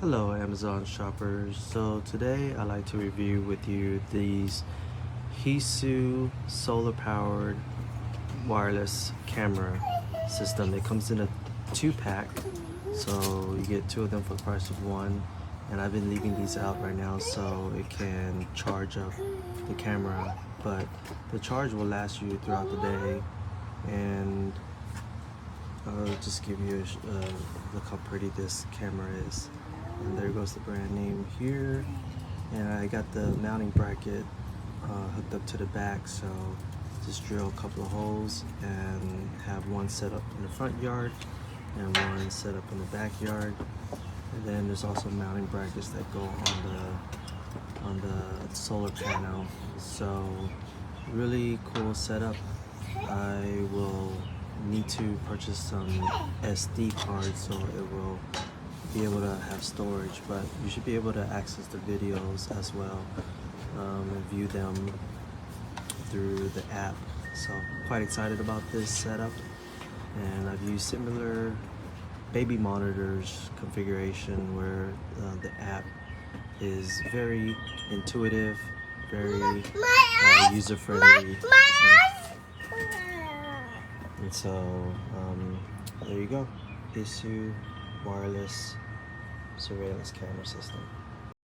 Hello Amazon shoppers. So today I'd like to review with you these Hiseeu solar powered wireless camera system. It comes in a 2-pack, so you get 2 of them for the price of 1, and I've been leaving these out right now so it can charge up the camera, but the charge will last you throughout the day. And I'll just give you a look how pretty this camera is. And there goes the brand name here. And I got the mounting bracket hooked up to the back, so just drill a couple of holes and have one set up in the front yard and one set up in the backyard. And then there's also mounting brackets that go on the solar panel. So really cool setup. I will need to purchase some SD cards so it will be able to have storage, but you should be able to access the videos as well and view them through the app. So quite excited about this setup, and I've used similar baby monitors configuration where the app is very intuitive, very user-friendly. And so there you go, Hiseeu wireless surveillance camera system.